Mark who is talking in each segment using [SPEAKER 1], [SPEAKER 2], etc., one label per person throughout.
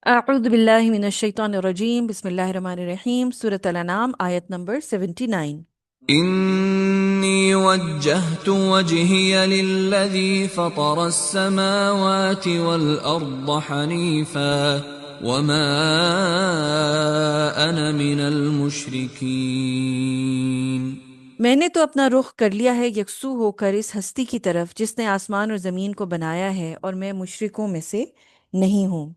[SPEAKER 1] اعوذ باللہ من الشیطان الرجیم، بسم اللہ الرحمن الرحیم۔ سورۃ الانعام، آیت نمبر 79۔
[SPEAKER 2] إني وجهت وجهي للذي فطر السماوات والأرض حنيفا وما أنا من المشركين۔
[SPEAKER 1] میں نے تو اپنا رخ کر لیا ہے یکسو ہو کر اس ہستی کی طرف جس نے آسمان اور زمین کو بنایا ہے، اور میں مشرکوں میں سے نہیں ہوں۔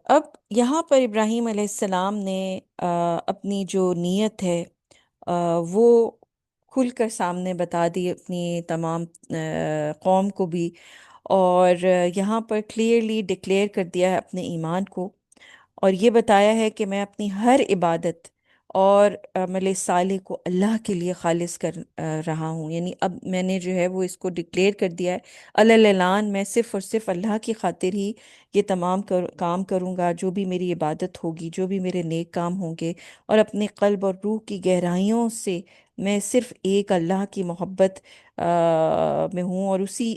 [SPEAKER 1] اب یہاں پر ابراہیم علیہ السلام نے اپنی جو نیت ہے وہ کھل کر سامنے بتا دی اپنی تمام قوم کو بھی، اور یہاں پر کلیئرلی ڈکلیئر کر دیا ہے اپنے ایمان کو، اور یہ بتایا ہے کہ میں اپنی ہر عبادت اور عمل صالح کو اللہ کے لیے خالص کر رہا ہوں۔ یعنی اب میں نے جو ہے وہ اس کو ڈکلیئر کر دیا ہے اعلان، میں صرف اور صرف اللہ کی خاطر ہی یہ تمام کام کروں گا، جو بھی میری عبادت ہوگی، جو بھی میرے نیک کام ہوں گے، اور اپنے قلب اور روح کی گہرائیوں سے میں صرف ایک اللہ کی محبت میں ہوں، اور اسی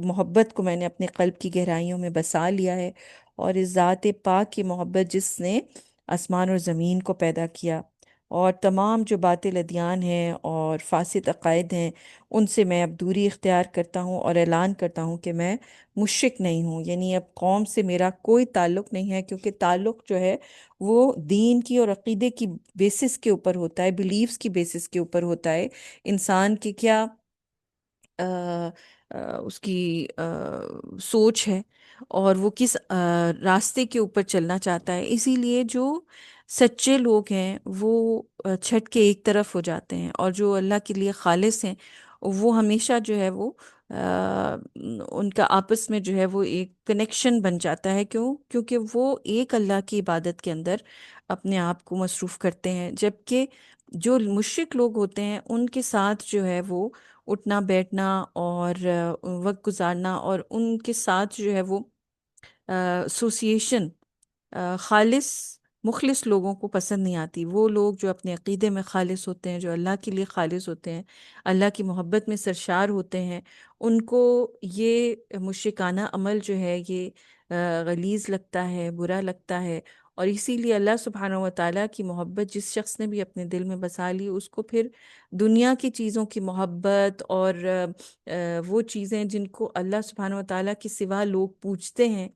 [SPEAKER 1] محبت کو میں نے اپنے قلب کی گہرائیوں میں بسا لیا ہے، اور اس ذات پاک کی محبت جس نے آسمان اور زمین کو پیدا کیا، اور تمام جو باطل ادیان ہیں اور فاسد عقائد ہیں ان سے میں اب دوری اختیار کرتا ہوں، اور اعلان کرتا ہوں کہ میں مشرک نہیں ہوں۔ یعنی اب قوم سے میرا کوئی تعلق نہیں ہے، کیونکہ تعلق جو ہے وہ دین کی اور عقیدے کی بیسس کے اوپر ہوتا ہے، بلیفز کی بیسس کے اوپر ہوتا ہے، انسان کی کیا اس کی سوچ ہے، اور وہ کس راستے کے اوپر چلنا چاہتا ہے۔ اسی لیے جو سچے لوگ ہیں وہ چھٹ کے ایک طرف ہو جاتے ہیں، اور جو اللہ کے لیے خالص ہیں وہ ہمیشہ جو ہے وہ ان کا آپس میں جو ہے وہ ایک کنیکشن بن جاتا ہے۔ کیونکہ وہ ایک اللہ کی عبادت کے اندر اپنے آپ کو مصروف کرتے ہیں، جبکہ جو مشرک لوگ ہوتے ہیں ان کے ساتھ جو ہے وہ اٹھنا بیٹھنا اور وقت گزارنا، اور ان کے ساتھ جو ہے وہ ایسوسیشن خالص مخلص لوگوں کو پسند نہیں آتی۔ وہ لوگ جو اپنے عقیدے میں خالص ہوتے ہیں، جو اللہ کے لیے خالص ہوتے ہیں، اللہ کی محبت میں سرشار ہوتے ہیں، ان کو یہ مشرکانہ عمل جو ہے یہ غلیظ لگتا ہے، برا لگتا ہے، اور اسی لیے اللہ سبحانہ و تعالیٰ کی محبت جس شخص نے بھی اپنے دل میں بسا لی، اس کو پھر دنیا کی چیزوں کی محبت اور وہ چیزیں جن کو اللہ سبحانہ و تعالیٰ کے سوا لوگ پوجتے ہیں،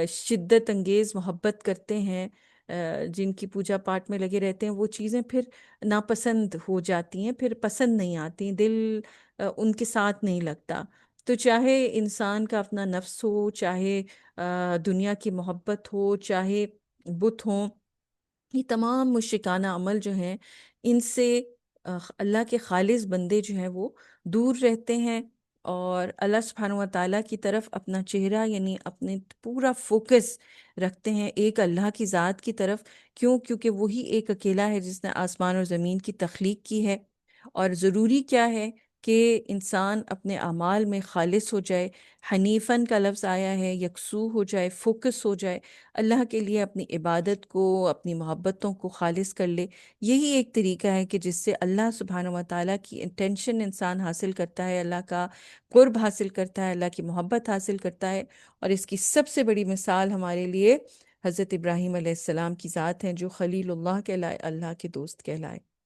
[SPEAKER 1] شدت انگیز محبت کرتے ہیں، جن کی پوجا پاٹ میں لگے رہتے ہیں، وہ چیزیں پھر ناپسند ہو جاتی ہیں، پھر پسند نہیں آتی، دل ان کے ساتھ نہیں لگتا۔ تو چاہے انسان کا اپنا نفس ہو، چاہے دنیا کی محبت ہو، چاہے بت ہوں، یہ تمام مشرکانہ عمل جو ہیں ان سے اللہ کے خالص بندے جو ہیں وہ دور رہتے ہیں، اور اللہ سبحانہ و تعالیٰ کی طرف اپنا چہرہ یعنی اپنے پورا فوکس رکھتے ہیں ایک اللہ کی ذات کی طرف۔ کیونکہ وہی ایک اکیلا ہے جس نے آسمان اور زمین کی تخلیق کی ہے، اور ضروری کیا ہے کہ انسان اپنے اعمال میں خالص ہو جائے۔ حنیفاً کا لفظ آیا ہے، یکسو ہو جائے، فوکس ہو جائے، اللہ کے لیے اپنی عبادت کو، اپنی محبتوں کو خالص کر لے۔ یہی ایک طریقہ ہے کہ جس سے اللہ سبحانہ و تعالیٰ کی انٹینشن انسان حاصل کرتا ہے، اللہ کا قرب حاصل کرتا ہے، اللہ کی محبت حاصل کرتا ہے۔ اور اس کی سب سے بڑی مثال ہمارے لیے حضرت ابراہیم علیہ السلام کی ذات ہیں، جو خلیل اللہ کہلائے، اللہ کے دوست کہلائے۔